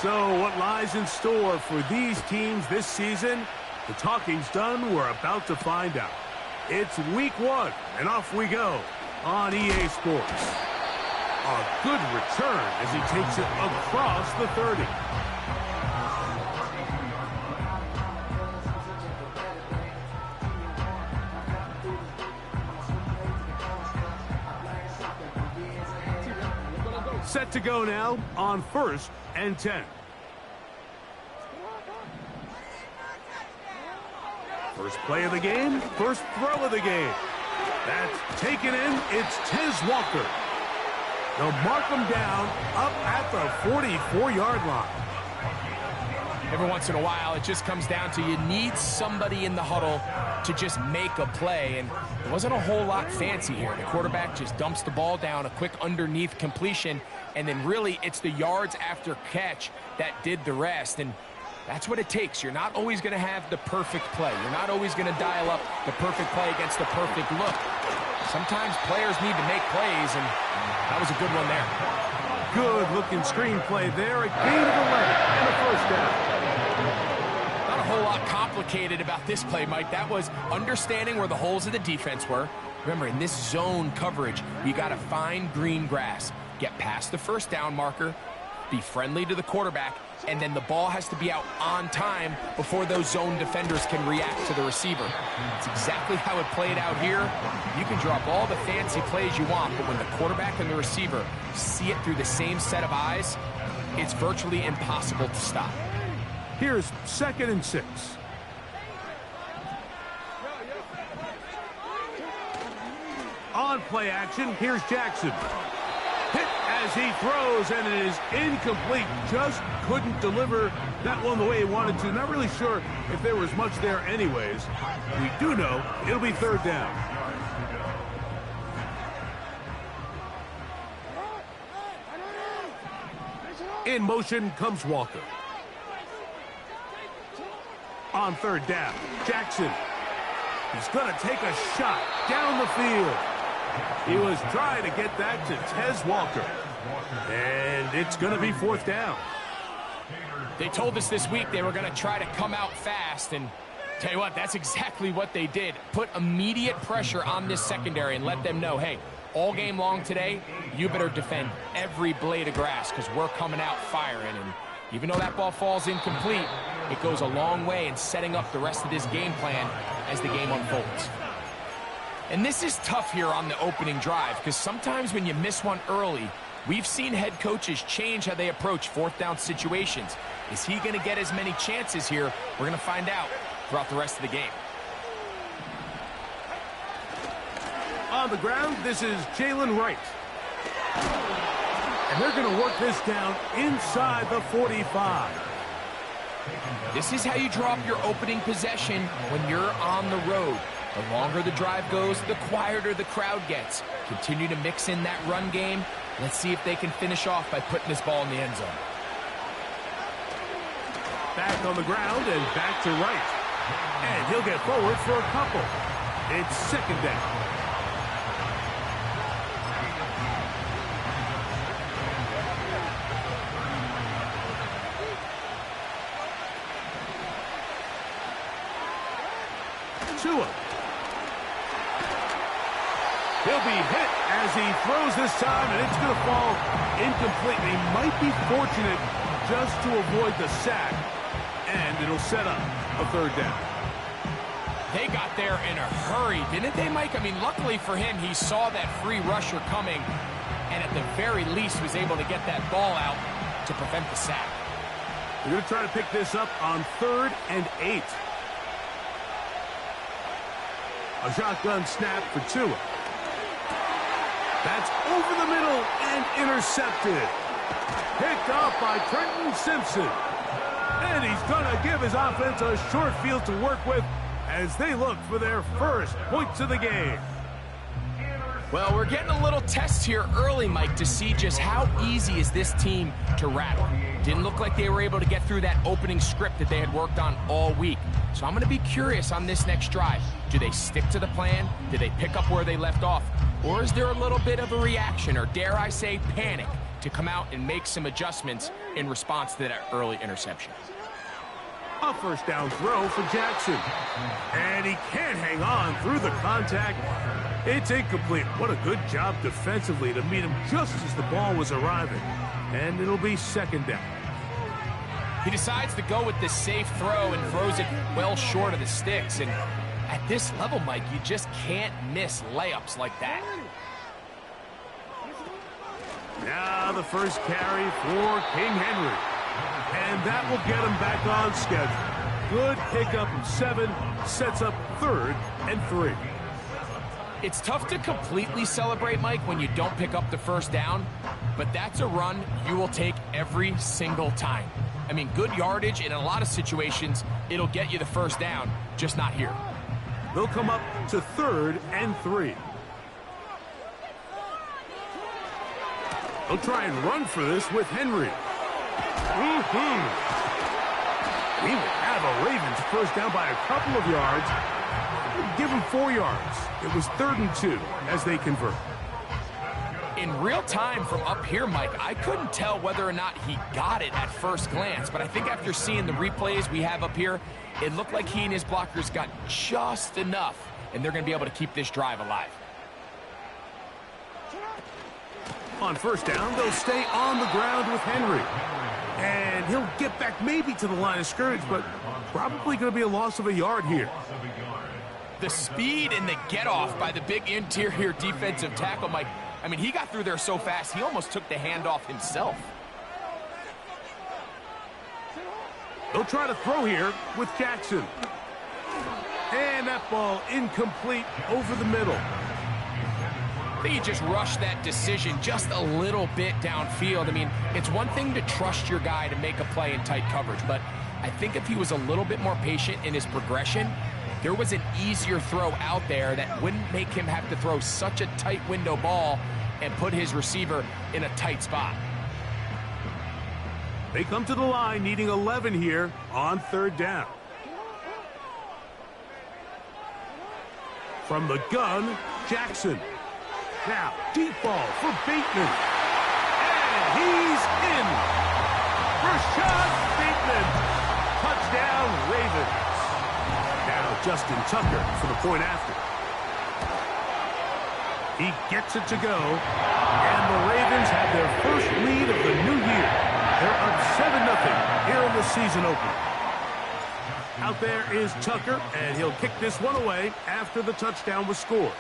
So what lies in store for these teams this season? The talking's done. We're about to find out. It's week 1, and off we go on EA Sports. A good return as he takes it across the 30. Set to go now on 1st and 10. First play of the game, first throw of the game. That's taken in, it's Tez Walker. They'll mark him down up at the 44-yard line. Every once in a while, it just comes down to you need somebody in the huddle to just make a play, and there wasn't a whole lot fancy here. The quarterback just dumps the ball down, a quick underneath completion, and then really it's the yards after catch that did the rest, and that's what it takes. You're not always going to have the perfect play. You're not always going to dial up the perfect play against the perfect look. Sometimes players need to make plays, and that was a good one there. Good-looking screenplay there. A gain of 11 and a first down. Not a whole lot complicated about this play, Mike. That was understanding where the holes of the defense were. Remember, in this zone coverage, you got to find green grass. Get past the first down marker, be friendly to the quarterback, and then the ball has to be out on time before those zone defenders can react to the receiver. It's exactly how it played out here. You can drop all the fancy plays you want, but when the quarterback and the receiver see it through the same set of eyes, it's virtually impossible to stop. Here's 2nd and 6. On play action, here's Jackson. Hit as he throws, and it is incomplete. Just couldn't deliver that one the way he wanted to. Not really sure if there was much there anyways. We do know it'll be 3rd down. In motion comes Walker. On 3rd down, Jackson. He's going to take a shot down the field. He was trying to get that to Tez Walker. And it's going to be 4th down. They told us this week they were going to try to come out fast, and tell you what, that's exactly what they did. Put immediate pressure on this secondary and let them know, hey, all game long today, you better defend every blade of grass because we're coming out firing. And even though that ball falls incomplete, it goes a long way in setting up the rest of this game plan as the game unfolds. And this is tough here on the opening drive because sometimes when you miss one early, we've seen head coaches change how they approach 4th down situations. Is he going to get as many chances here? We're going to find out throughout the rest of the game. On the ground, this is Jalen Wright. And they're going to work this down inside the 45. This is how you drop your opening possession when you're on the road. The longer the drive goes, the quieter the crowd gets. Continue to mix in that run game. Let's see if they can finish off by putting this ball in the end zone. Back on the ground and back to Wright. And he'll get forward for a couple. It's 2nd down. Tua. He'll be hit as he throws this time, and it's going to fall incomplete. He might be fortunate just to avoid the sack, and it'll set up a 3rd down. They got there in a hurry, didn't they, Mike? I mean, luckily for him, he saw that free rusher coming, and at the very least was able to get that ball out to prevent the sack. They're going to try to pick this up on 3rd and 8. A shotgun snap for Tua. That's over the middle and intercepted. Picked up by Trenton Simpson. And he's going to give his offense a short field to work with as they look for their first points of the game. Well, we're getting a little test here early, Mike, to see just how easy is this team to rattle. Didn't look like they were able to get through that opening script that they had worked on all week. So I'm going to be curious on this next drive. Do they stick to the plan? Do they pick up where they left off? Or is there a little bit of a reaction, or dare I say panic, to come out and make some adjustments in response to that early interception. A first down throw for Jackson. And he can't hang on through the contact. It's incomplete. What a good job defensively to meet him just as the ball was arriving. And it'll be second down. He decides to go with the safe throw and throws it well short of the sticks. And at this level, Mike, you just can't miss layups like that. Now the first carry for King Henry. And that will get him back on schedule. Good pickup of 7, sets up 3rd and 3. It's tough to completely celebrate, Mike, when you don't pick up the first down, but that's a run you will take every single time. I mean, good yardage, and in a lot of situations, it'll get you the first down, just not here. They'll come up to 3rd and 3. They'll try and run for this with Henry. We will have a Ravens first down by a couple of yards. Give him 4 yards. It was 3rd and 2 as they convert. In real time from up here, Mike, I couldn't tell whether or not he got it at first glance, but I think after seeing the replays we have up here, it looked like he and his blockers got just enough, and they're going to be able to keep this drive alive. On first down, they'll stay on the ground with Henry. And he'll get back maybe to the line of scrimmage, but probably going to be a loss of a yard here. The speed and the get-off by the big interior defensive tackle, Mike. I mean, he got through there so fast, he almost took the handoff himself. They'll try to throw here with Jackson. And that ball incomplete over the middle. I think he just rushed that decision just a little bit downfield. I mean, it's one thing to trust your guy to make a play in tight coverage, but I think if he was a little bit more patient in his progression, there was an easier throw out there that wouldn't make him have to throw such a tight window ball and put his receiver in a tight spot. They come to the line needing 11 here on 3rd down. From the gun, Jackson. Now, deep ball for Bateman. And he's in. Rashad Bateman. Touchdown, Ravens. Now, Justin Tucker for the point after. He gets it to go. And the Ravens have their first lead of the new year. They're up 7-0 here in the season opener. Out there is Tucker, and he'll kick this one away after the touchdown was scored.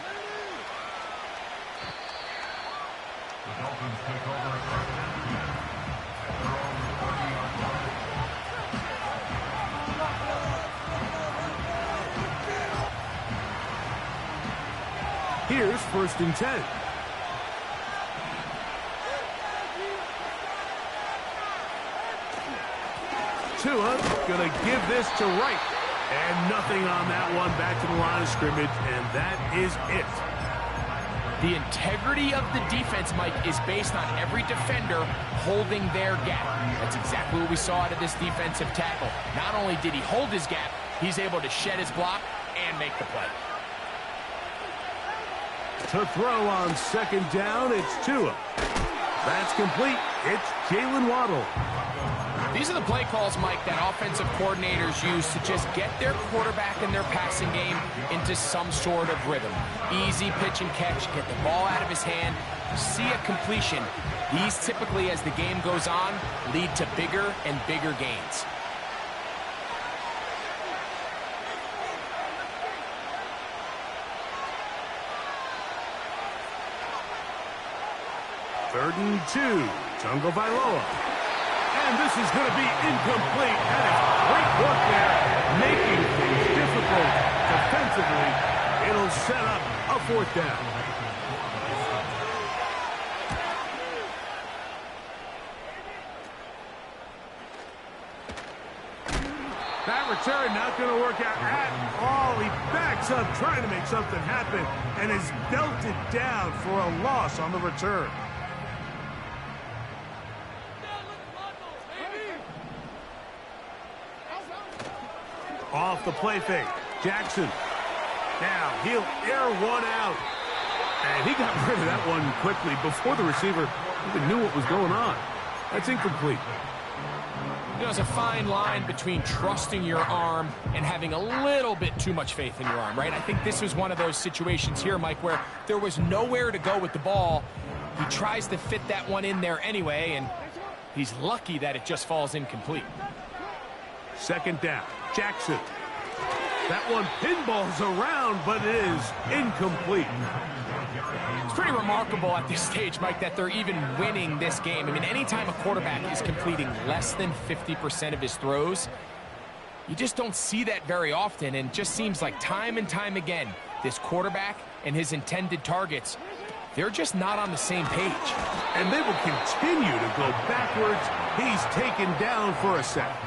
Here's 1st and 10. Tua gonna give this to Wright. And nothing on that one, back to the line of scrimmage, and that is it. The integrity of the defense, Mike, is based on every defender holding their gap. That's exactly what we saw out of this defensive tackle. Not only did he hold his gap, he's able to shed his block and make the play. To throw on 2nd down, it's Tua. That's complete. It's Jalen Waddle. These are the play calls, Mike, that offensive coordinators use to just get their quarterback and their passing game into some sort of rhythm. Easy pitch and catch, get the ball out of his hand, see a completion. These typically, as the game goes on, lead to bigger and bigger gains. Third and 2, Tungo Vailoa. And this is going to be incomplete. That is great work there, making things difficult defensively. It'll set up a 4th down. That return not going to work out at all. He backs up trying to make something happen and is belted down for a loss on the return. Off the play fake. Jackson. Now he'll air one out. And he got rid of that one quickly before the receiver Even knew what was going on. That's incomplete. You know, there's a fine line between trusting your arm and having a little bit too much faith in your arm, right? I think this was one of those situations here, Mike, where there was nowhere to go with the ball. He tries to fit that one in there anyway, and he's lucky that it just falls incomplete. Second down, Jackson. That one pinballs around, but it is incomplete. It's pretty remarkable at this stage, Mike, that they're even winning this game. I mean, anytime a quarterback is completing less than 50% of his throws, you just don't see that very often, and it just seems like time and time again, this quarterback and his intended targets, they're just not on the same page. And they will continue to go backwards. He's taken down for a sack.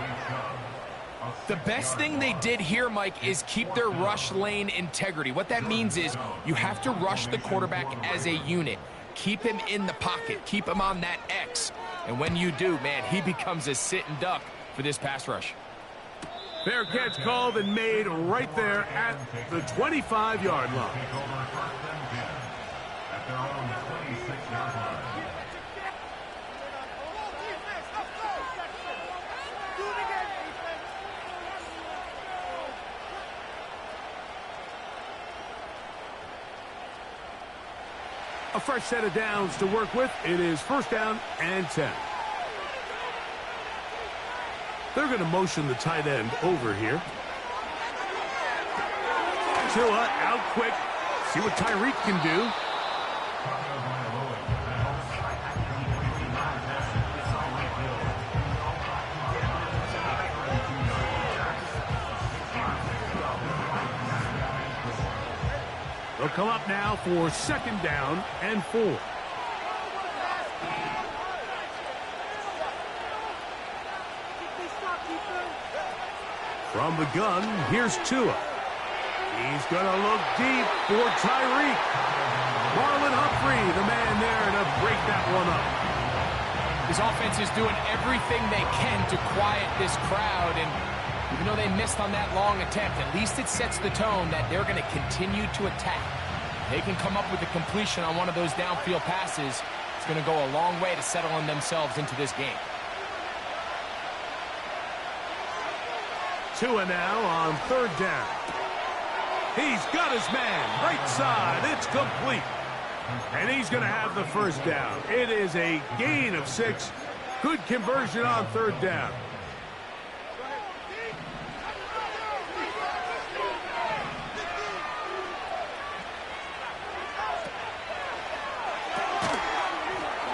The best thing they did here, Mike, is keep their rush lane integrity. What that means is you have to rush the quarterback as a unit. Keep him in the pocket. Keep him on that X. And when you do, man, he becomes a sitting duck for this pass rush. Fair catch called and made right there at the 25-yard line. A fresh set of downs to work with. It is first down and 10. They're going to motion the tight end over here. Tua out quick. See what Tyreek can do. They'll come up now for second down and 4. From the gun, here's Tua. He's going to look deep for Tyreek. Marlon Humphrey, the man there to break that one up. His offense is doing everything they can to quiet this crowd, and even though they missed on that long attempt, at least it sets the tone that they're going to continue to attack. They can come up with a completion on one of those downfield passes. It's going to go a long way to settling themselves into this game. Tua now on third down. He's got his man. Right side. It's complete. And he's going to have the first down. It is a gain of 6. Good conversion on third down.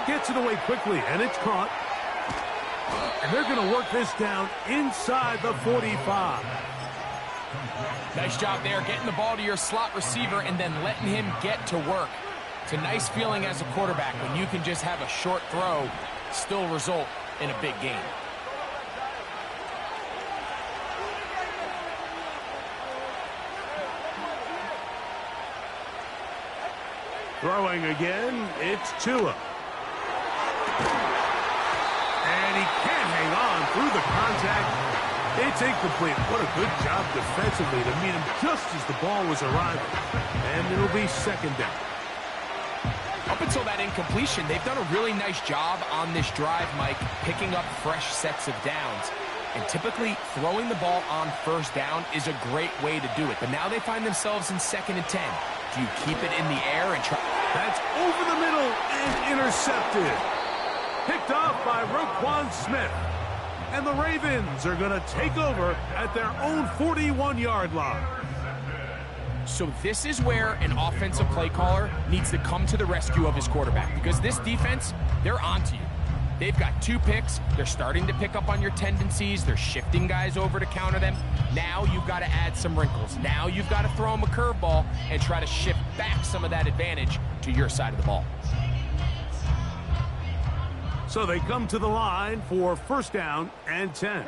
Gets it away quickly, and it's caught. And they're going to work this down inside the 45. Nice job there, getting the ball to your slot receiver and then letting him get to work. It's a nice feeling as a quarterback when you can just have a short throw, still result in a big game. Throwing again, it's Tua. And he can't hang on through the contact. It's incomplete. What a good job defensively to meet him just as the ball was arriving. And it'll be second down. Up until that incompletion, they've done a really nice job on this drive, Mike, picking up fresh sets of downs. And typically, throwing the ball on first down is a great way to do it. But now they find themselves in second and 10. Do you keep it in the air and try? That's over the middle and intercepted. Picked off by Roquan Smith. And the Ravens are going to take over at their own 41-yard line. So this is where an offensive play caller needs to come to the rescue of his quarterback, because this defense, they're onto you. They've got 2 picks. They're starting to pick up on your tendencies. They're shifting guys over to counter them. Now you've got to add some wrinkles. Now you've got to throw them a curveball and try to shift back some of that advantage to your side of the ball. So they come to the line for first down and 10.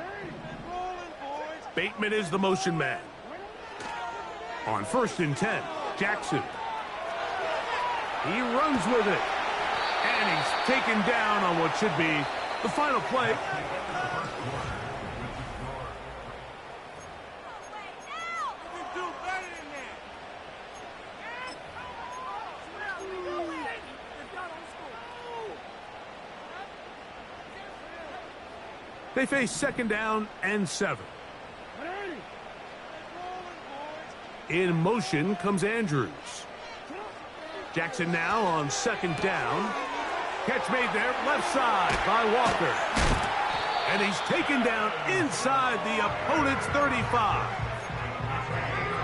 Bateman is the motion man. On first and 10, Jackson. He runs with it. And he's taken down on what should be the final play. They face 2nd down and 7. In motion comes Andrews. Jackson now on 2nd down. Catch made there, left side by Walker. And he's taken down inside the opponent's 35.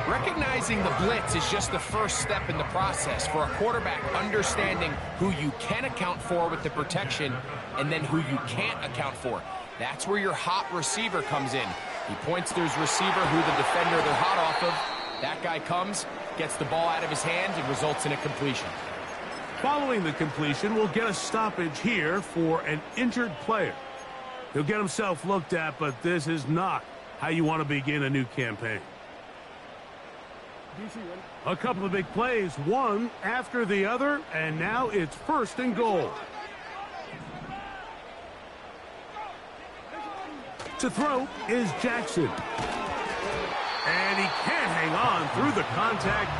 Recognizing the blitz is just the first step in the process for a quarterback, understanding who you can account for with the protection and then who you can't account for. That's where your hot receiver comes in. He points to his receiver who the defender they're hot off of. That guy comes, gets the ball out of his hands, and results in a completion. Following the completion, we'll get a stoppage here for an injured player. He'll get himself looked at, but this is not how you want to begin a new campaign. A couple of big plays, one after the other, and now it's 1st and goal. To throw is Jackson. And he can't hang on through the contact.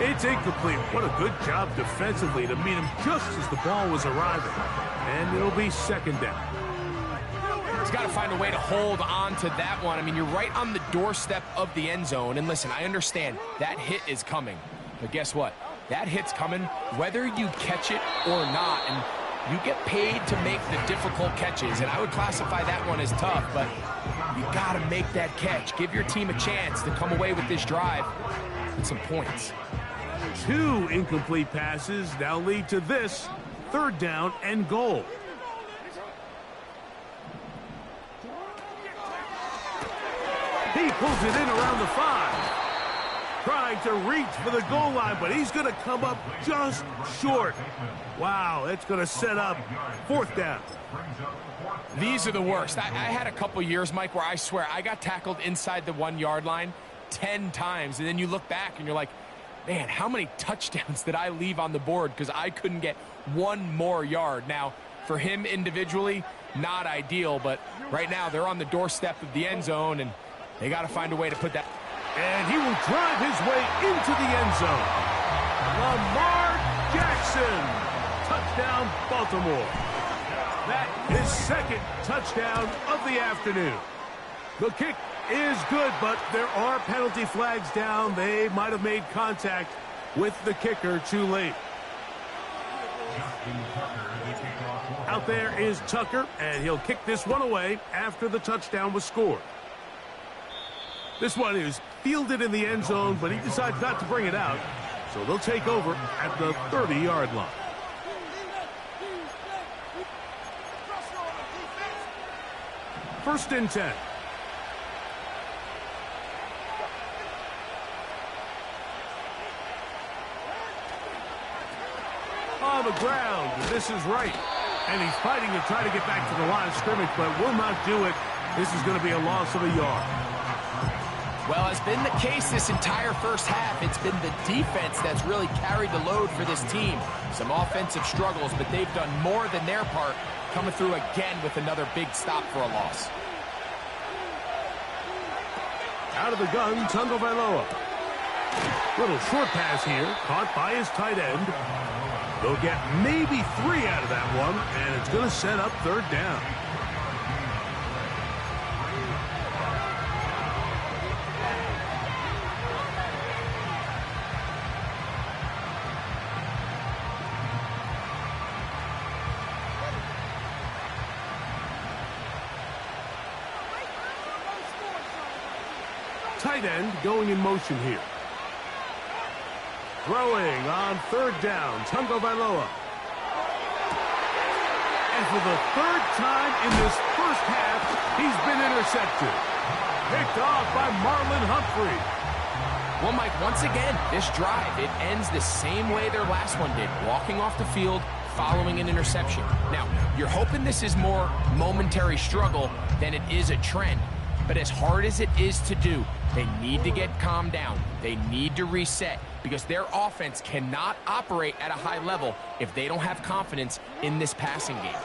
It's incomplete. What a good job defensively to meet him just as the ball was arriving. And it'll be 2nd down. He's got to find a way to hold on to that one. I mean, you're right on the doorstep of the end zone. And listen, I understand that hit is coming. But guess what? That hit's coming whether you catch it or not. And you get paid to make the difficult catches. And I would classify that one as tough. But you got to make that catch. Give your team a chance to come away with this drive with some points. 2 incomplete passes now lead to this 3rd down and goal. He pulls it in around the 5. Trying to reach for the goal line, but he's going to come up just short. Wow, it's going to set up 4th down. These are the worst. I had a couple years, Mike, where I swear I got tackled inside the 1-yard line 10 times. And then you look back and you're like, man, how many touchdowns did I leave on the board because I couldn't get one more yard? Now, for him individually, not ideal, but right now they're on the doorstep of the end zone, and they got to find a way to put that. And he will drive his way into the end zone. Lamar Jackson. Touchdown, Baltimore. That is 2nd touchdown of the afternoon. The kick is good, but there are penalty flags down. They might have made contact with the kicker too late. Out there is Tucker, and he'll kick this one away after the touchdown was scored. This one is fielded in the end zone, but he decides not to bring it out, so they'll take over at the 30-yard line. First and 10. On the ground, this is right. And he's fighting to try to get back to the line of scrimmage, but will not do it. This is going to be a loss of a yard. Well, it's been the case this entire first half. It's been the defense that's really carried the load for this team. Some offensive struggles, but they've done more than their part, coming through again with another big stop for a loss. Out of the gun, Tagovailoa. Little short pass here, caught by his tight end. They'll get maybe 3 out of that one, and it's going to set up 3rd down. Tight end going in motion here. Throwing on 3rd down, Tagovailoa. And for the 3rd time in this first half, he's been intercepted. Picked off by Marlon Humphrey. Well, Mike, once again, this drive, it ends the same way their last one did, walking off the field, following an interception. Now, you're hoping this is more momentary struggle than it is a trend. But as hard as it is to do, they need to get calmed down. They need to reset because their offense cannot operate at a high level if they don't have confidence in this passing game.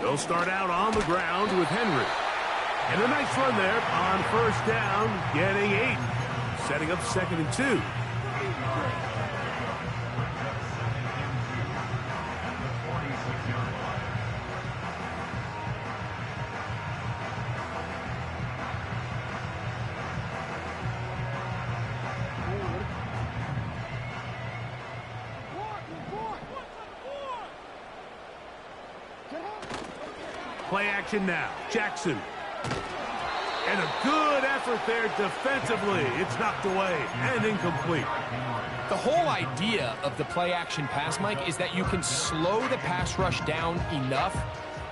They'll start out on the ground with Henry. And a nice run there on 1st down, getting 8. Setting up 2nd and 2. Play action now. Jackson. And a good effort there defensively. It's knocked away and incomplete. The whole idea of the play action pass, Mike, is that you can slow the pass rush down enough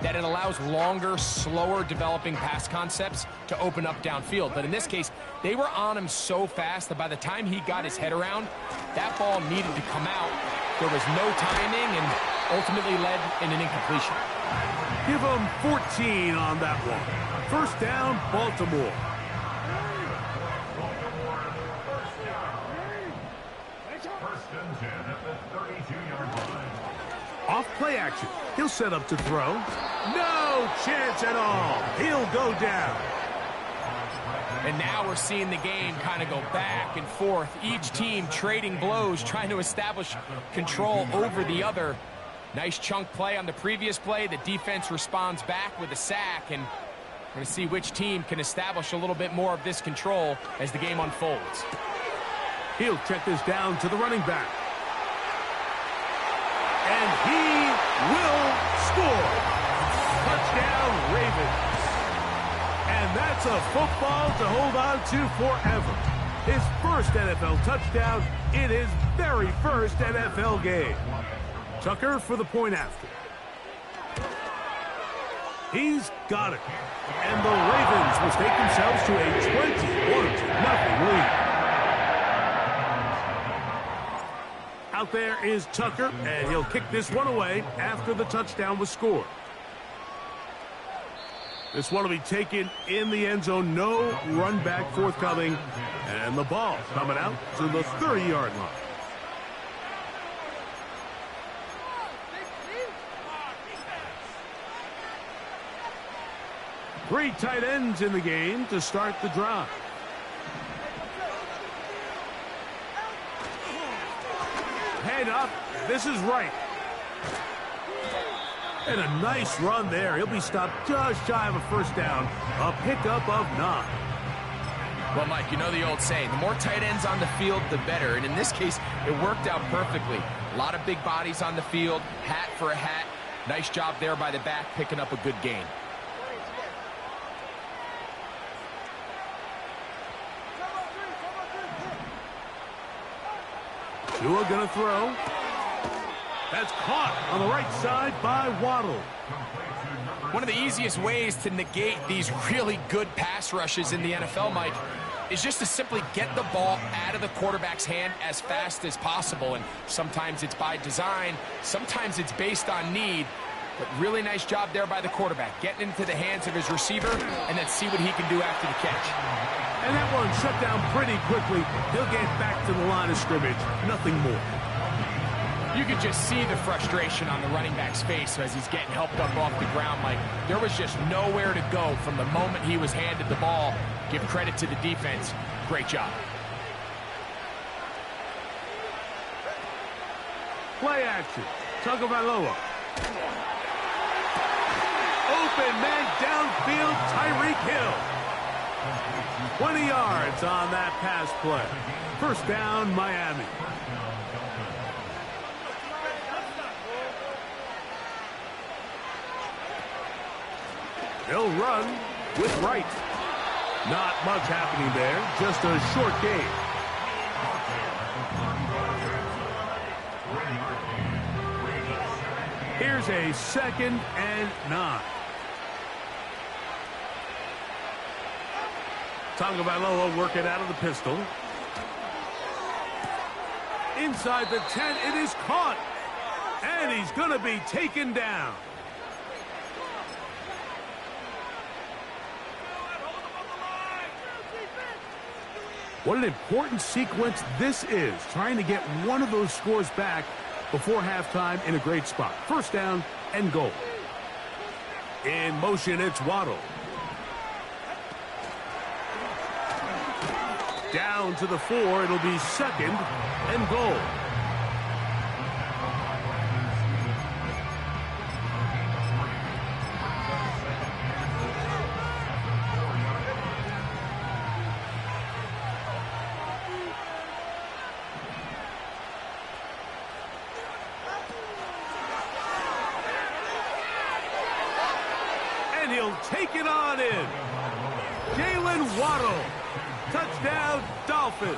that it allows longer, slower developing pass concepts to open up downfield. But in this case, they were on him so fast that by the time he got his head around, that ball needed to come out. There was no timing and ultimately led in an incompletion. Give him 14 on that one. First down, Baltimore. Off play action. He'll set up to throw. No chance at all. He'll go down. And now we're seeing the game kind of go back and forth. Each team trading blows, trying to establish control over the other. Nice chunk play on the previous play. The defense responds back with a sack, and we're going to see which team can establish a little bit more of this control as the game unfolds. He'll check this down to the running back. And he will score. Touchdown, Ravens. And that's a football to hold on to forever. His first NFL touchdown in his very first NFL game. Tucker for the point after. He's got it. And the Ravens will take themselves to a 21-0 lead. Out there is Tucker, and he'll kick this one away after the touchdown was scored. This one will be taken in the end zone. No run back forthcoming. And the ball coming out to the 30-yard line. Three tight ends in the game to start the drive. Head up. This is right. And a nice run there. He'll be stopped just shy of a first down. A pickup of 9. Well, Mike, you know the old saying, the more tight ends on the field, the better. And in this case, it worked out perfectly. A lot of big bodies on the field, hat for a hat. Nice job there by the back, picking up a good gain. Tua gonna throw. That's caught on the right side by Waddle. One of the easiest ways to negate these really good pass rushes in the NFL, Mike, is just to simply get the ball out of the quarterback's hand as fast as possible. And sometimes it's by design, sometimes it's based on need. But really nice job there by the quarterback, getting into the hands of his receiver and then see what he can do after the catch. And that one shut down pretty quickly. He'll get back to the line of scrimmage. Nothing more. You could just see the frustration on the running back's face as he's getting helped up off the ground. Like, there was just nowhere to go from the moment he was handed the ball. Give credit to the defense. Great job. Play action. Tagovailoa. Open man downfield, Tyreek Hill. 20 yards on that pass play. First down, Miami. He'll run with Wright. Not much happening there, just a short game. Here's a 2nd and 9. Tagovailoa working out of the pistol. Inside the 10, it is caught. And he's going to be taken down. What an important sequence this is, trying to get one of those scores back before halftime in a great spot. First down and goal. In motion, it's Waddle. Down to the 4, it'll be 2nd and goal. And he'll take it on in. Jalen Waddle. Touchdown, Dolphins.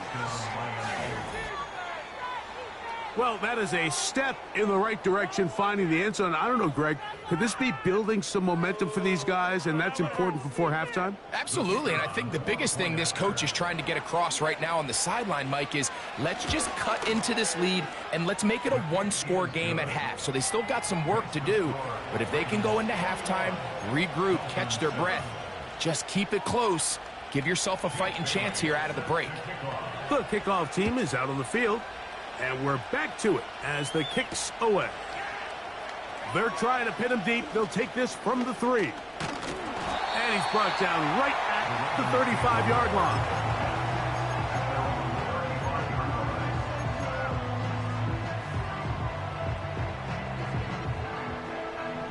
Well, that is a step in the right direction, finding the end zone. I don't know, Greg, could this be building some momentum for these guys, and that's important before halftime? Absolutely, and I think the biggest thing this coach is trying to get across right now on the sideline, Mike, is let's just cut into this lead and let's make it a one-score game at half. So they still got some work to do, but if they can go into halftime, regroup, catch their breath, just keep it close, give yourself a fighting chance here out of the break. The kickoff team is out on the field. And we're back to it as the kick's away. They're trying to pin him deep. They'll take this from the 3. And he's brought down right at the 35-yard line.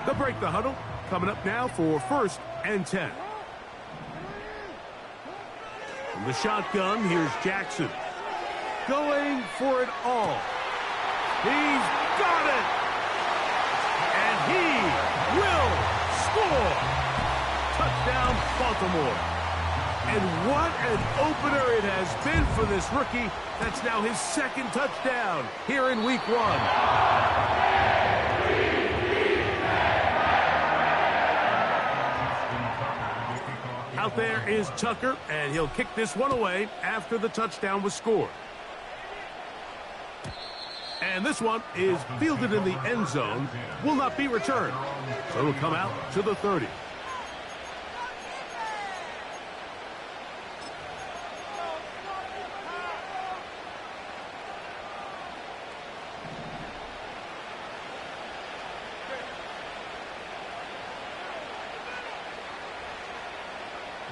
They'll break the huddle. Coming up now for 1st and 10. From the shotgun, here's Jackson. Going for it all. He's got it. And he will score. Touchdown, Baltimore. And what an opener it has been for this rookie. That's now his 2nd touchdown here in week 1. Out there is Tucker, and he'll kick this one away after the touchdown was scored. And this one is fielded in the end zone, will not be returned. So it'll come out to the 30.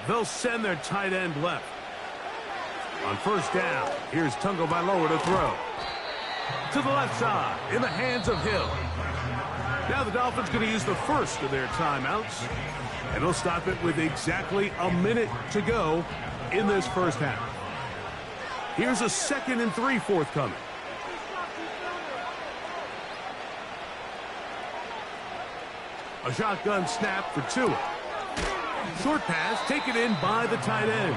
They'll send their tight end left. On 1st down, here's Tagovailoa to throw. To the left side, in the hands of Hill. Now the Dolphins going to use the first of their timeouts. And they'll stop it with exactly a minute to go in this first half. Here's a 2nd and 3 forthcoming. A shotgun snap for Tua. Short pass taken in by the tight end.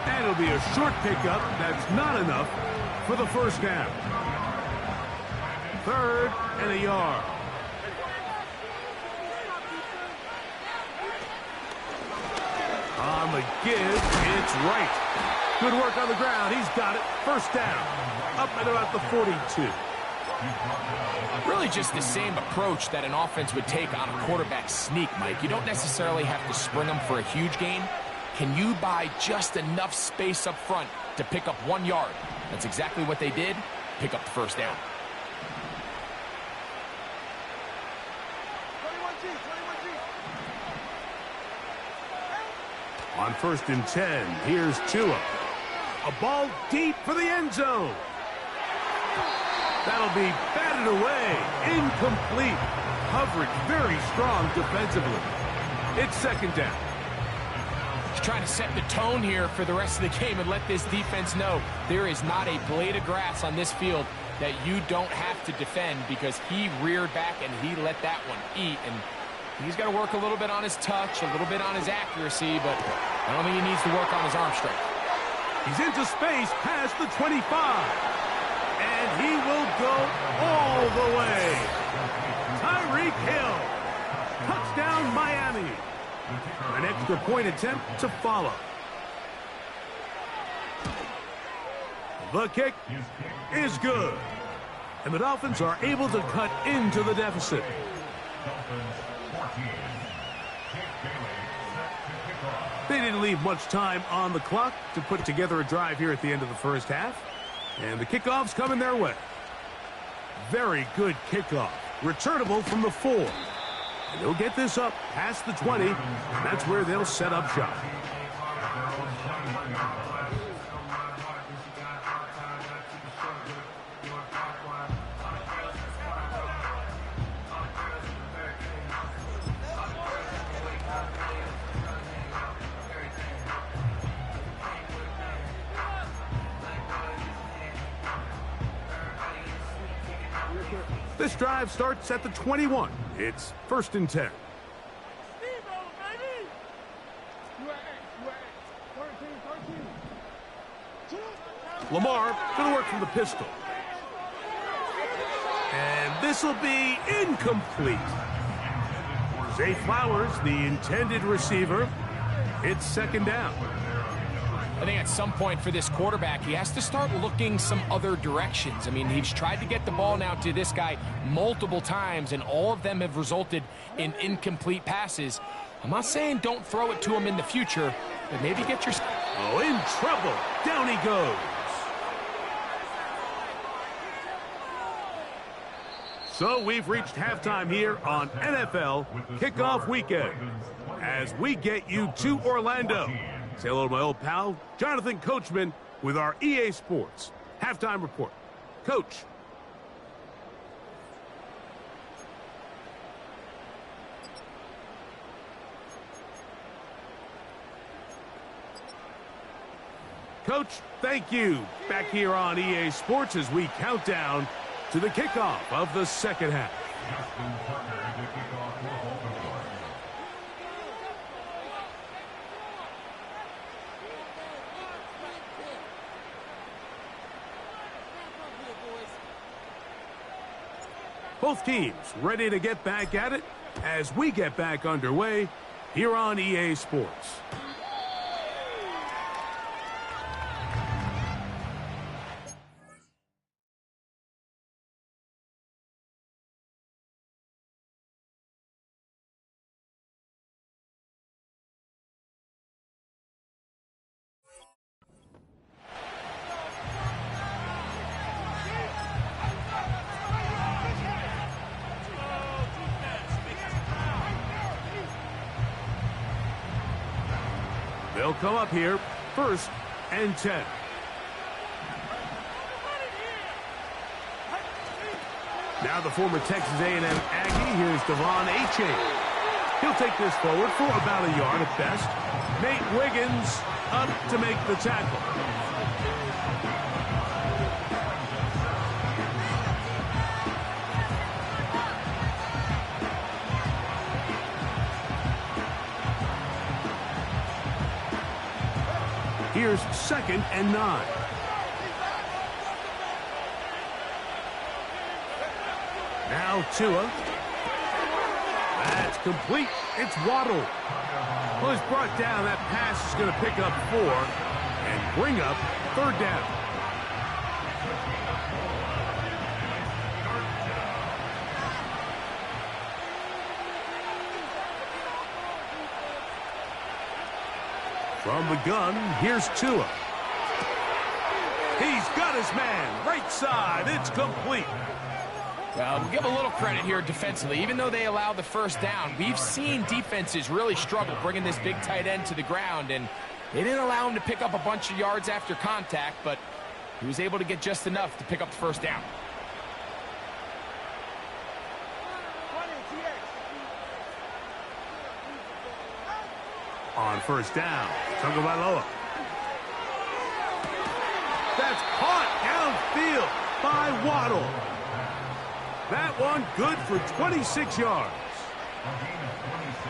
And it'll be a short pickup. That's not enough for the first down. 3rd and a yard. On the give, it's right. Good work on the ground. He's got it. First down. Up at about the 42. Really just the same approach that an offense would take on a quarterback sneak, Mike. You don't necessarily have to spring them for a huge gain. Can you buy just enough space up front to pick up 1 yard? That's exactly what they did. Pick up the first down. On 1st and 10, here's Tua. A ball deep for the end zone. That'll be batted away. Incomplete. Coverage very strong defensively. It's 2nd down. He's trying to set the tone here for the rest of the game and let this defense know there is not a blade of grass on this field that you don't have to defend, because he reared back and he let that one eat. And he's got to work a little bit on his touch, a little bit on his accuracy, but I don't think he needs to work on his arm strength. He's into space past the 25. And he will go all the way. Tyreek Hill. Touchdown, Miami. An extra point attempt to follow. The kick is good. And the Dolphins are able to cut into the deficit. They didn't leave much time on the clock to put together a drive here at the end of the first half. And the kickoff's coming their way. Very good kickoff. Returnable from the 4. And they'll get this up past the 20. And that's where they'll set up shop. This drive starts at the 21. It's 1st and 10. Lamar going to work from the pistol. And this will be incomplete. Zay Flowers, the intended receiver. It's second down. I think at some point for this quarterback, he has to start looking some other directions. I mean, he's tried to get the ball now to this guy multiple times, and all of them have resulted in incomplete passes. I'm not saying don't throw it to him in the future, but maybe get your... Oh, in trouble. Down he goes. So we've reached halftime here on NFL Kickoff Weekend as we get you to Orlando. Say hello to my old pal, Jonathan Coachman, with our EA Sports Halftime Report. Coach. Coach, thank you. Back here on EA Sports as we count down to the kickoff of the second half. Both teams ready to get back at it as we get back underway here on EA Sports. They'll come up here, 1st and 10. Now the former Texas A&M Aggie, here's Devon Achane. He'll take this forward for about a yard at best. Nate Wiggins up to make the tackle. Here's 2nd and 9. Now Tua. That's complete. It's Waddle. Well, he's brought down. That pass is going to pick up 4 and bring up 3rd down. From the gun, here's Tua. He's got his man. Right side. It's complete. Well, we'll give a little credit here defensively. Even though they allowed the 1st down, we've seen defenses really struggle bringing this big tight end to the ground, and they didn't allow him to pick up a bunch of yards after contact, but he was able to get just enough to pick up the 1st down. On 1st down, Tagovailoa. That's caught downfield by Waddle. That one good for 26 yards.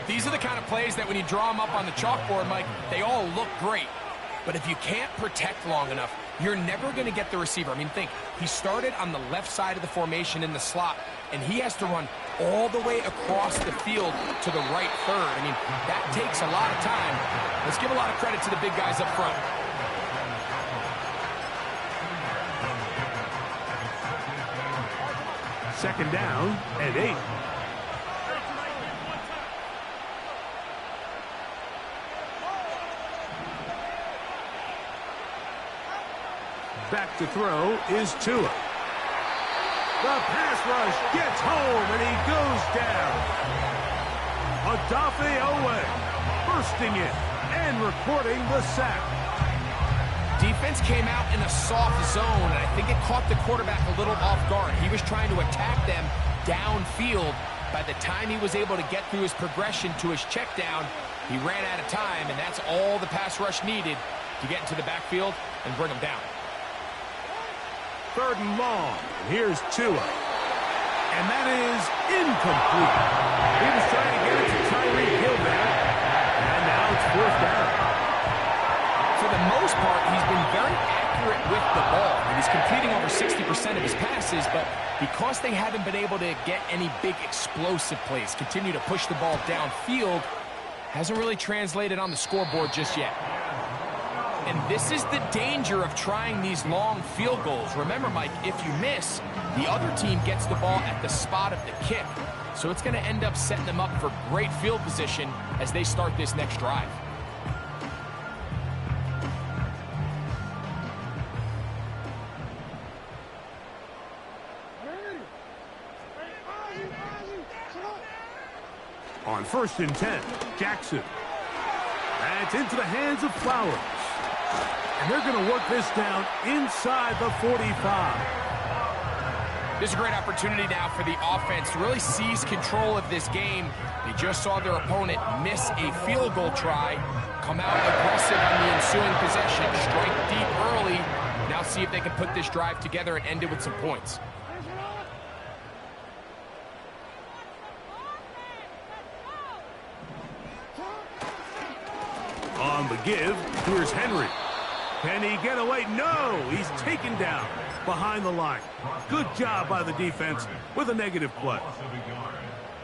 These are the kind of plays that when you draw them up on the chalkboard, Mike, they all look great. But if you can't protect long enough, you're never going to get the receiver. I mean, think, he started on the left side of the formation in the slot, and he has to run all the way across the field to the right third. I mean, that takes a lot of time. Let's give a lot of credit to the big guys up front. Second down and 8. Back to throw is Tua. The pass rush gets home and he goes down. Odafe Oweh bursting in and recording the sack. Defense came out in a soft zone, and I think it caught the quarterback a little off guard. He was trying to attack them downfield. By the time he was able to get through his progression to his check down, he ran out of time, and that's all the pass rush needed to get into the backfield and bring him down. 3rd and long. Here's Tua. And that is incomplete. He was trying to get it to Tyreek Hill there. And now it's 4th down. 60% of his passes, but because they haven't been able to get any big explosive plays, continue to push the ball downfield, hasn't really translated on the scoreboard just yet. And this is the danger of trying these long field goals. Remember, Mike, if you miss, the other team gets the ball at the spot of the kick. So it's going to end up setting them up for great field position as they start this next drive. On 1st and 10, Jackson. That's into the hands of Flowers. And they're going to work this down inside the 45. This is a great opportunity now for the offense to really seize control of this game. They just saw their opponent miss a field goal try, come out aggressive on the ensuing possession, strike deep early. Now see if they can put this drive together and end it with some points. On the give, here's Henry. Can he get away? No, he's taken down behind the line. Good job by the defense with a negative play.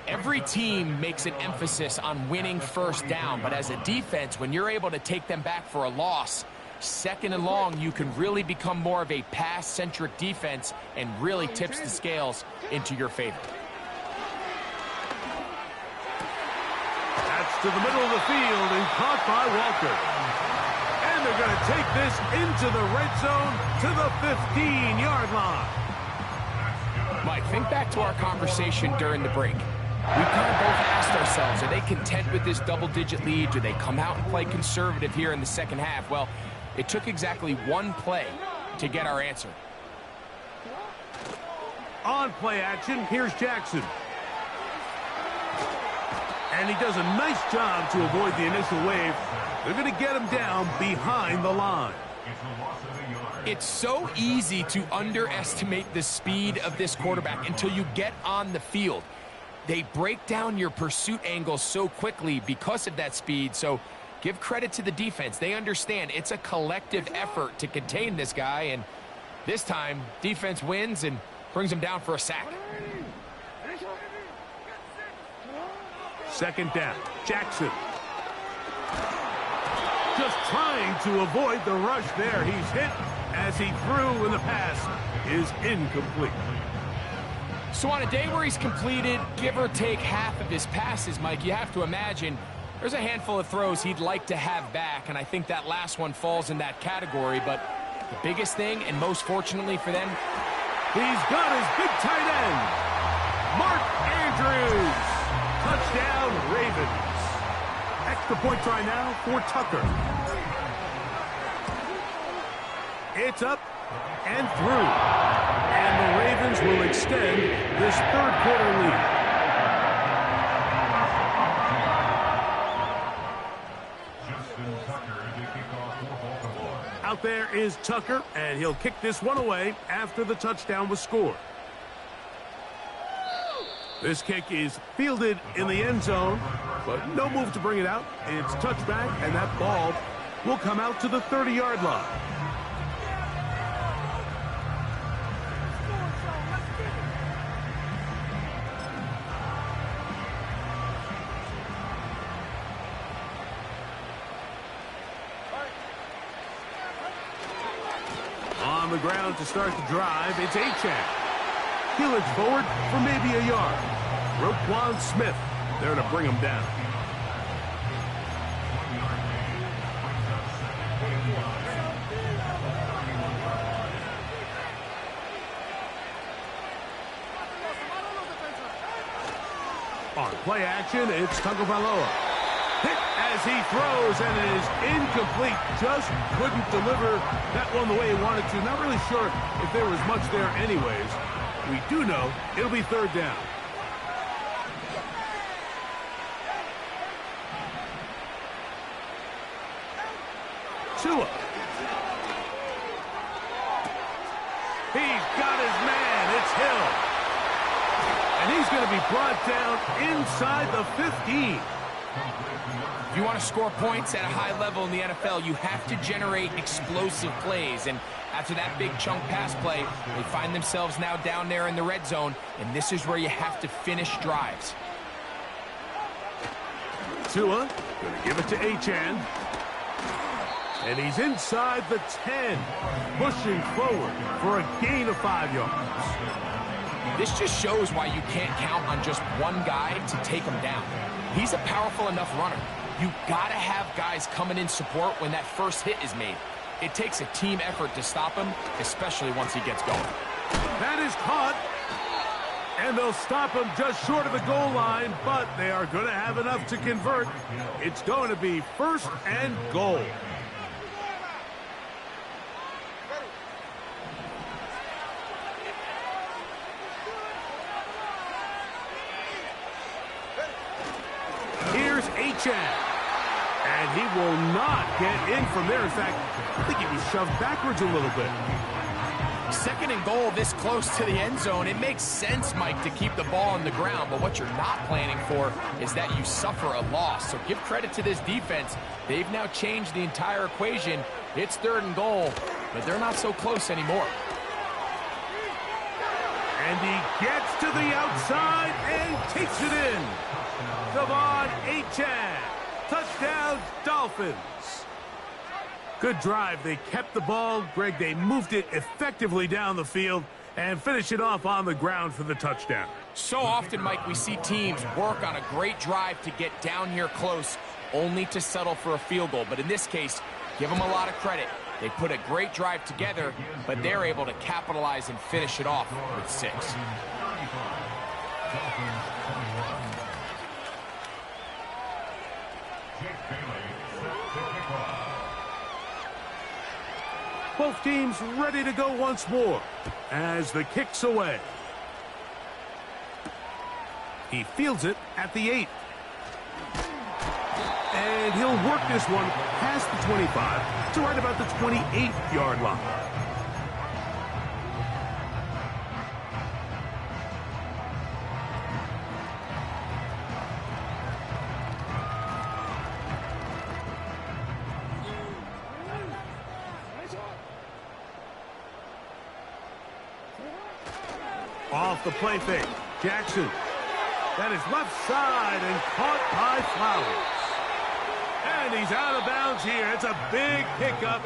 Every team makes an emphasis on winning first down, but as a defense, when you're able to take them back for a loss, 2nd and long, you can really become more of a pass-centric defense and really tips the scales into your favor. That's to the middle of the field and caught by Walker. And they're going to take this into the red zone to the 15-yard line. Mike, think back to our conversation during the break. We kind of both asked ourselves, are they content with this double-digit lead? Do they come out and play conservative here in the second half? Well, it took exactly one play to get our answer. On play action, here's Jackson. And he does a nice job to avoid the initial wave. They're going to get him down behind the line. It's so easy to underestimate the speed of this quarterback until you get on the field. They break down your pursuit angles so quickly because of that speed. So give credit to the defense. They understand it's a collective effort to contain this guy. And this time, defense wins and brings him down for a sack. 2nd down, Jackson. Just trying to avoid the rush there. He's hit as he threw, and the pass is incomplete. So on a day where he's completed, give or take half of his passes, Mike, you have to imagine there's a handful of throws he'd like to have back, and I think that last one falls in that category. But the biggest thing, and most fortunately for them, he's got his big tight end, Mark Andrews. Touchdown, Ravens. Extra point try now for Tucker. It's up and through. And the Ravens will extend this 3rd quarter lead. Out there is Tucker, and he'll kick this one away after the touchdown was scored. This kick is fielded in the end zone, but no move to bring it out. It's touchback, and that ball will come out to the 30-yard line. On the ground to start the drive, it's Achane. He'll edge forward for maybe a yard. Roquan Smith there to bring him down. On play action, it's Tagovailoa. Hit as he throws, and it is incomplete. Just couldn't deliver that one the way he wanted to. Not really sure if there was much there anyways. We do know it'll be 3rd down. Tua. He's got his man. It's Hill. And he's going to be brought down inside the 15. If you want to score points at a high level in the NFL, you have to generate explosive plays. And After that big chunk pass play, they find themselves now down there in the red zone, and this is where you have to finish drives. Tua going to give it to Achane. And he's inside the 10, pushing forward for a gain of 5 yards. This just shows why you can't count on just one guy to take him down. He's a powerful enough runner. You gotta have guys coming in support when that first hit is made. It takes a team effort to stop him, especially once he gets going. That is caught. And they'll stop him just short of the goal line, but they are going to have enough to convert. It's going to be 1st and goal. Here's Achane. And he will not get in from there. In fact, I think he was shoved backwards a little bit. 2nd and goal this close to the end zone. It makes sense, Mike, to keep the ball on the ground, but what you're not planning for is that you suffer a loss. So give credit to this defense. They've now changed the entire equation. It's 3rd and goal, but they're not so close anymore. And he gets to the outside and takes it in. De'Von Achane. Touchdown, Dolphins. Good drive. They kept the ball. Greg, they moved it effectively down the field and finished it off on the ground for the touchdown. So often, Mike, we see teams work on a great drive to get down here close, only to settle for a field goal. But in this case, give them a lot of credit. They put a great drive together, but they're able to capitalize and finish it off with 6. Both teams ready to go once more as the kick's away. He fields it at the 8. And he'll work this one past the 25 to right about the 28-yard line. Off the play fake. Jackson. That is left side and caught by Flowers. And he's out of bounds here. It's a big pickup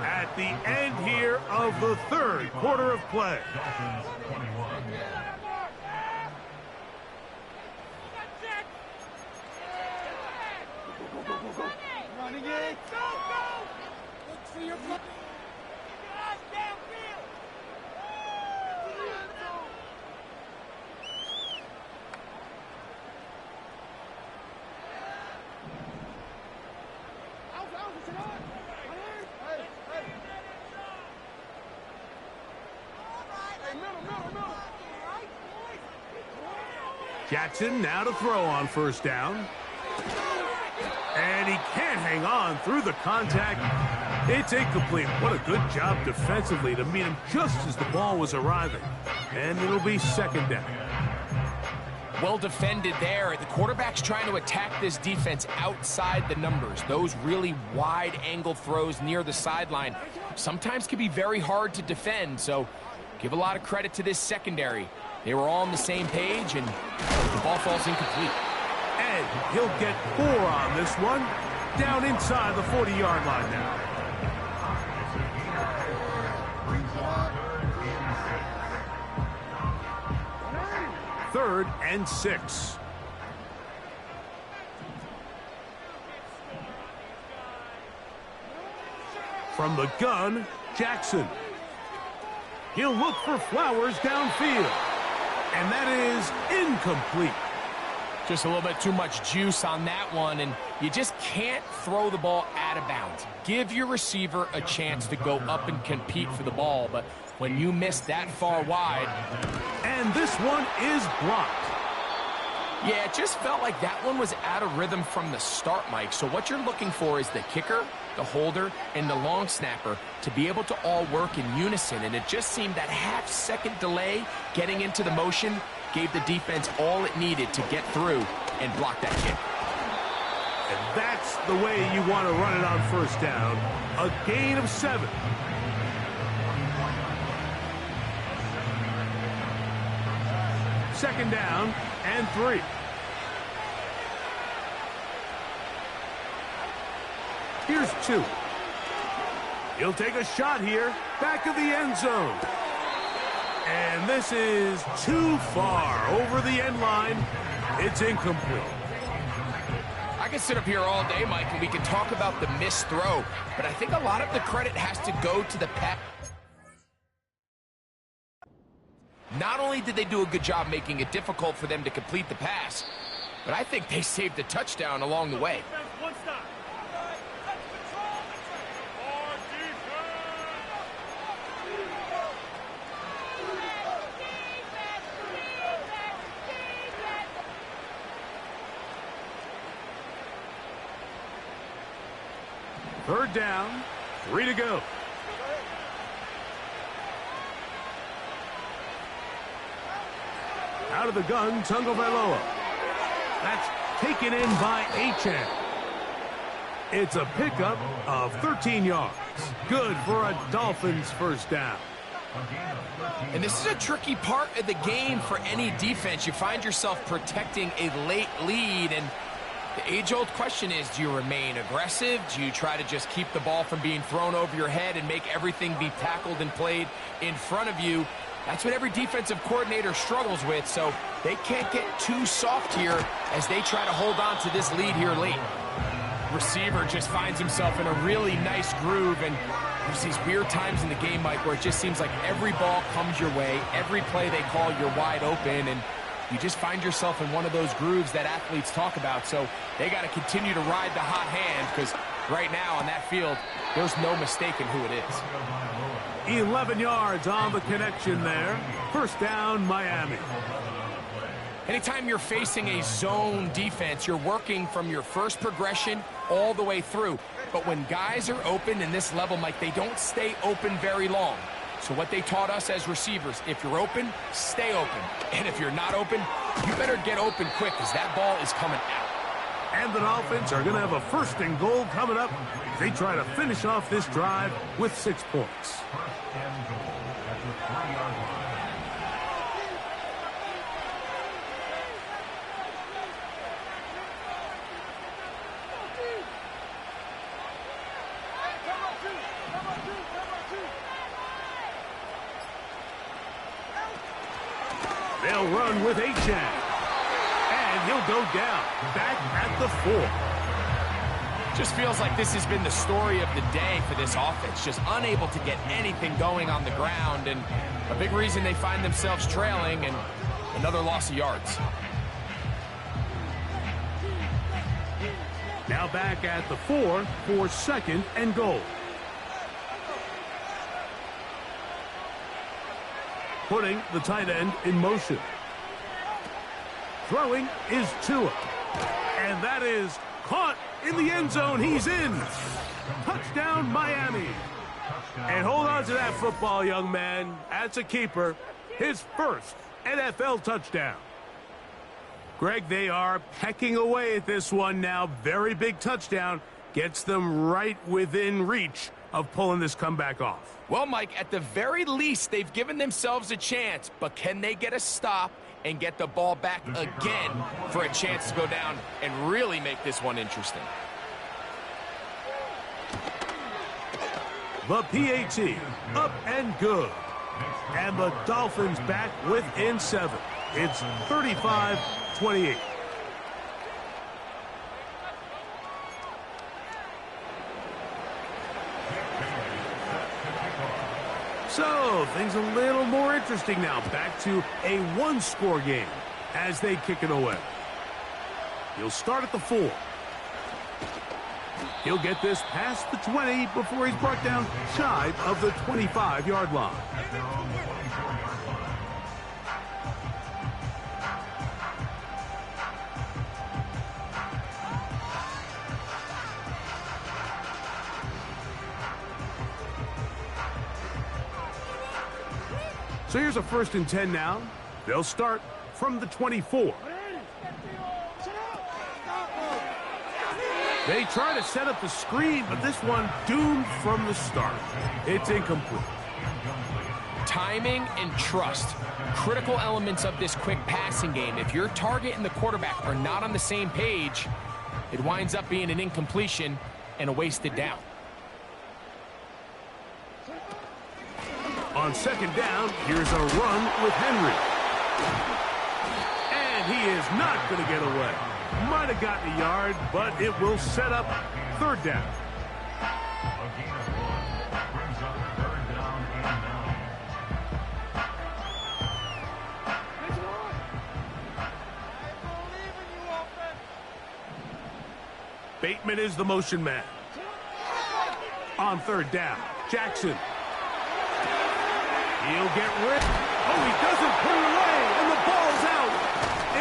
at the end here of the 3rd quarter of play. Running it. Go, go. Look for your block. Jackson now to throw on 1st down. And he can't hang on through the contact. It's incomplete. What a good job defensively to meet him just as the ball was arriving. And it'll be 2nd down. Well defended there. The quarterback's trying to attack this defense outside the numbers. Those really wide angle throws near the sideline sometimes can be very hard to defend. So give a lot of credit to this secondary. They were all on the same page, and the ball falls incomplete. And he'll get 4 on this one. Down inside the 40-yard line now. Third and 6. From the gun, Jackson. He'll look for Flowers downfield. And that is incomplete. Just a little bit too much juice on that one, and you just can't throw the ball out of bounds. Give your receiver a chance to go up and compete for the ball, but when you miss that far wide... And this one is blocked. Yeah, it just felt like that one was out of rhythm from the start, Mike. So what you're looking for is the kicker, the holder, and the long snapper to be able to all work in unison. And it just seemed that half-second delay getting into the motion gave the defense all it needed to get through and block that kick. And that's the way you want to run it on 1st down. A gain of 7. Second down and 3. Here's 2. He'll take a shot here, back of the end zone. And this is too far over the end line. It's incomplete. I can sit up here all day, Mike, and we can talk about the missed throw, but I think a lot of the credit has to go to the pass. Not only did they do a good job making it difficult for them to complete the pass, but I think they saved a touchdown along the way. One stop. Third down, 3 to go. Out of the gun, Tagovailoa. That's taken in by Achane. It's a pickup of 13 yards. Good for a Dolphins first down. And this is a tricky part of the game for any defense. You find yourself protecting a late lead, and the age-old question is, do you remain aggressive? Do you try to just keep the ball from being thrown over your head and make everything be tackled and played in front of you? That's what every defensive coordinator struggles with, so they can't get too soft here as they try to hold on to this lead here late. Receiver just finds himself in a really nice groove, and there's these weird times in the game, Mike, where it just seems like every ball comes your way, every play they call, you're wide open, and you just find yourself in one of those grooves that athletes talk about. So they got to continue to ride the hot hand, because right now on that field, there's no mistaking who it is. 11 yards on the connection there. First down, Miami. Anytime you're facing a zone defense, you're working from your first progression all the way through. But when guys are open in this level, Mike, they don't stay open very long. So what they taught us as receivers, if you're open, stay open. And if you're not open, you better get open quick, because that ball is coming out. And the Dolphins are going to have a first and goal coming up. They try to finish off this drive with 6 points. They'll run with Achane. And he'll go down, back at the 4. Just feels like this has been the story of the day for this offense. Just unable to get anything going on the ground, and a big reason they find themselves trailing, and another loss of yards. Now back at the 4 for second and goal. Putting the tight end in motion. Throwing is Tua. And that is caught in the end zone. He's in. Touchdown, Miami. And hold on to that football, young man. That's a keeper. His first NFL touchdown. Greg, they are pecking away at this one now. Very big touchdown. Gets them right within reach of pulling this comeback off. Well, Mike, at the very least, they've given themselves a chance, but can they get a stop and get the ball back again for a chance to go down and really make this one interesting? The PAT, up and good. And the Dolphins back within 7. It's 35-28. So, things a little more interesting now. Back to a one-score game as they kick it away. He'll start at the 4. He'll get this past the 20 before he's brought down shy of the 25-yard line. So here's a 1st and 10 now. They'll start from the 24. They try to set up the screen, but this one doomed from the start. It's incomplete. Timing and trust, critical elements of this quick passing game. If your target and the quarterback are not on the same page, it winds up being an incompletion and a wasted down. On second down, here's a run with Henry. And he is not going to get away. Might have gotten a yard, but it will set up third down. Bateman is the motion man. On third down, Jackson. He'll get rid. Oh, he doesn't put it away, and the ball's out.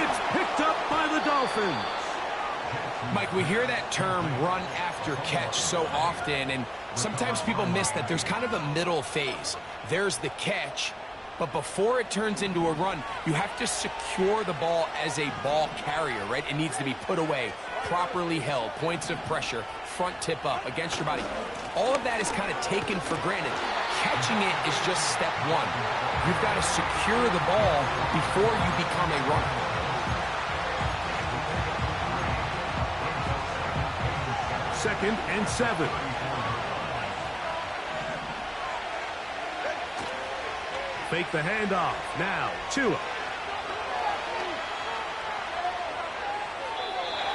It's picked up by the Dolphins. Mike, we hear that term run after catch so often, and sometimes people miss that there's kind of a middle phase. There's the catch, but before it turns into a run, you have to secure the ball as a ball carrier, right? It needs to be put away, properly held, points of pressure, front tip up against your body. All of that is kind of taken for granted. Catching it is just step one. You've got to secure the ball before you become a runner. Second and 7. Fake the handoff. Now, Tua.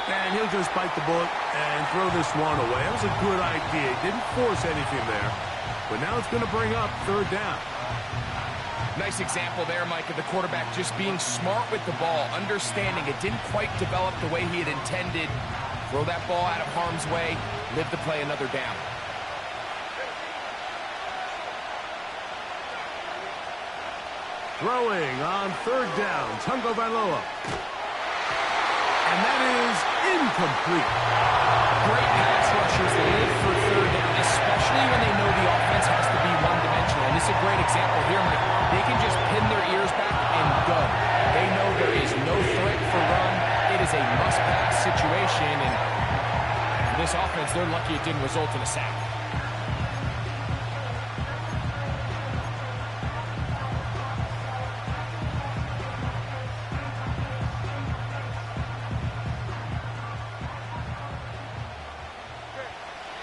And he'll just bite the bullet and throw this one away. That was a good idea. He didn't force anything there. But now it's going to bring up third down. Nice example there, Mike, of the quarterback just being smart with the ball, understanding it didn't quite develop the way he had intended. Throw that ball out of harm's way, live to play another down. Throwing on third down, Tagovailoa. And that is incomplete. Great pass rushers live for third down, especially when they know the offense has to be one-dimensional. And this is a great example here, Mike. They can just pin their ears back and go. They know there is no threat for run. It is a must-pass situation, and for this offense, they're lucky it didn't result in a sack.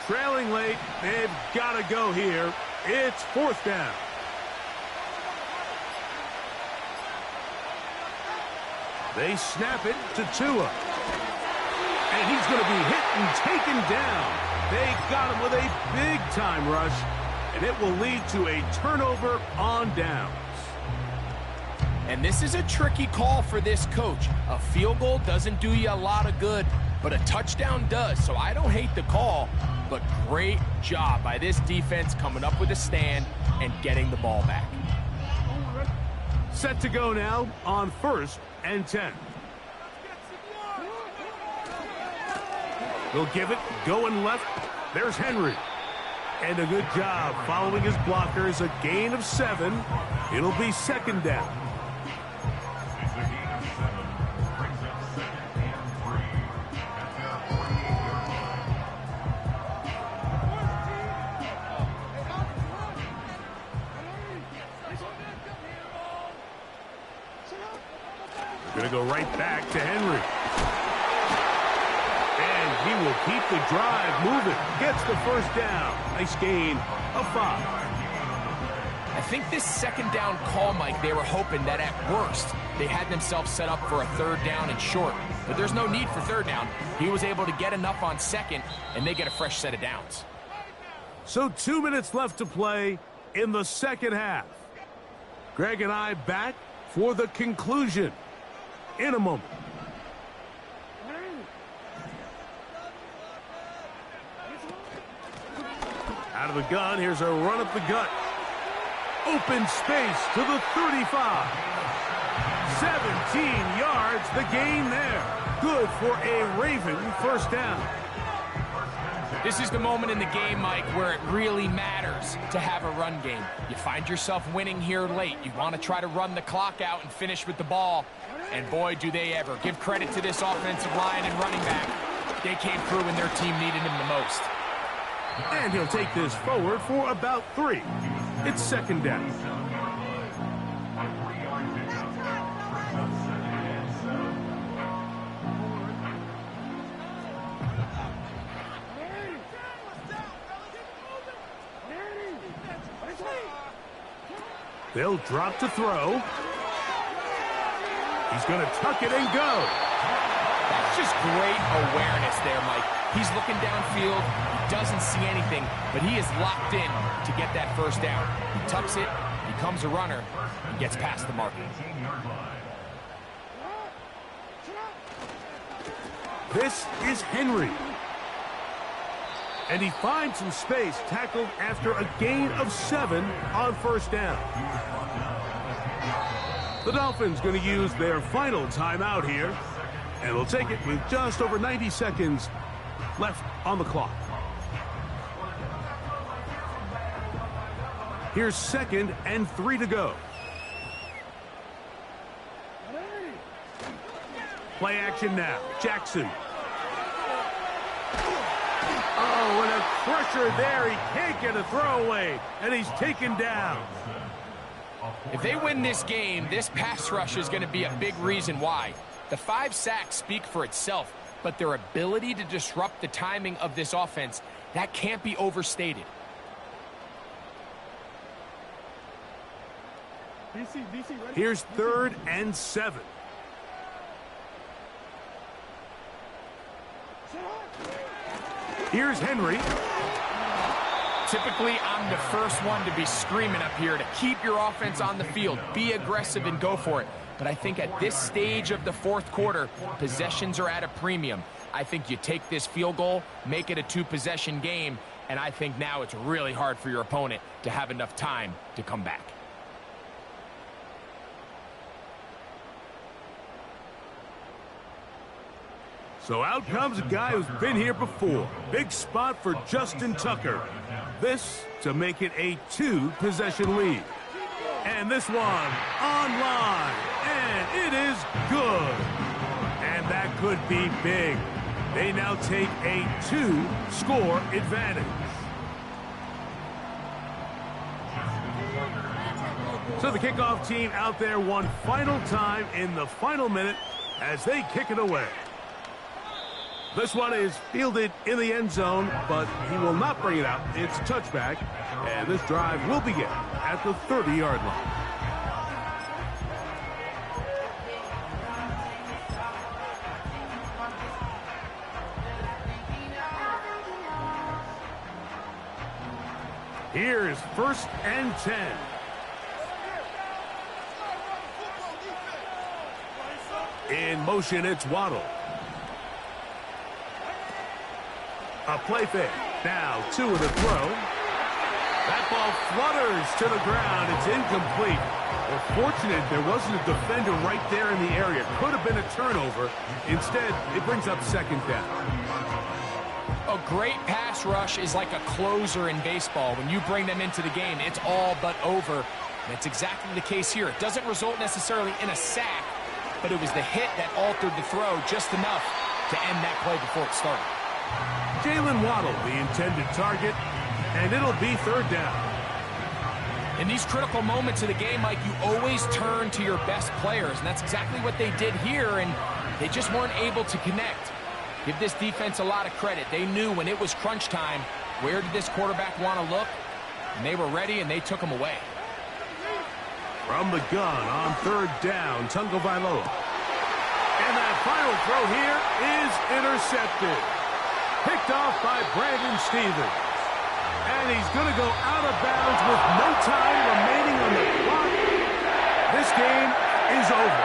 Trailing late, they've got to go here. It's fourth down. They snap it to Tua. And he's going to be hit and taken down. They got him with a big-time rush, and it will lead to a turnover on downs. And this is a tricky call for this coach. A field goal doesn't do you a lot of good, but a touchdown does. So I don't hate the call, but great job by this defense coming up with a stand and getting the ball back. Set to go now on first and 10. They'll give it, going left. There's Henry. And a good job following his blockers. A gain of 7. It'll be second down. Going to go right back to Henry. And he will keep the drive moving. Gets the first down. Nice gain of 5. I think this second down call, Mike, they were hoping that at worst they had themselves set up for a third down and short. But there's no need for third down. He was able to get enough on second, and they get a fresh set of downs. So 2 minutes left to play in the second half. Greg and I back for the conclusion in a moment. Out of the gun, here's a run up the gut. Open space to the 35. 17 yards, the gain there. Good for a Raven first down. This is the moment in the game, Mike, where it really matters to have a run game. You find yourself winning here late. You want to try to run the clock out and finish with the ball. And boy, do they ever. Give credit to this offensive line and running back. They came through when their team needed him the most. And he'll take this forward for about 3. It's second down. They'll drop to throw. He's going to tuck it and go. That's just great awareness there, Mike. He's looking downfield. He doesn't see anything, but he is locked in to get that first down. He tucks it, becomes a runner, and gets past the marker. This is Henry. And he finds some space, tackled after a gain of 7 on first down. The Dolphins going to use their final timeout here, and they'll take it with just over 90 seconds left on the clock. Here's 2nd and 3 to go. Play action now. Jackson. Oh, and a pressure there. He can't get a throwaway, and he's taken down. If they win this game, this pass rush is going to be a big reason why. The 5 sacks speak for itself, but their ability to disrupt the timing of this offense, that can't be overstated. Here's 3rd and 7. Here's Henry. Typically, I'm the first one to be screaming up here to keep your offense on the field, be aggressive and go for it. But I think at this stage of the 4th quarter, possessions are at a premium. I think you take this field goal, make it a 2-possession game, and I think now it's really hard for your opponent to have enough time to come back. So out comes a guy who's been here before. Big spot for Justin Tucker. This to make it a 2-possession lead. And this one online. And it is good. And that could be big. They now take a 2-score advantage. So the kickoff team out there one final time in the final minute as they kick it away. This one is fielded in the end zone, but he will not bring it out. It's a touchback, and this drive will begin at the 30-yard line. Here's 1st and 10. In motion, it's Waddle. A play fake. Now 2 with a throw. That ball flutters to the ground. It's incomplete. Well, fortunate there wasn't a defender right there in the area. Could have been a turnover. Instead, it brings up 2nd down. A great pass rush is like a closer in baseball. When you bring them into the game, it's all but over. That's exactly the case here. It doesn't result necessarily in a sack, but it was the hit that altered the throw just enough to end that play before it started. Jalen Waddle, the intended target, and it'll be 3rd down. In these critical moments of the game, Mike, you always turn to your best players, and that's exactly what they did here, and they just weren't able to connect. Give this defense a lot of credit. They knew when it was crunch time, where did this quarterback want to look, and they were ready, and they took him away. From the gun on 3rd down, Tagovailoa. And that final throw here is intercepted. Picked off by Brandon Stephens. And he's going to go out of bounds with no time remaining on the clock. This game is over.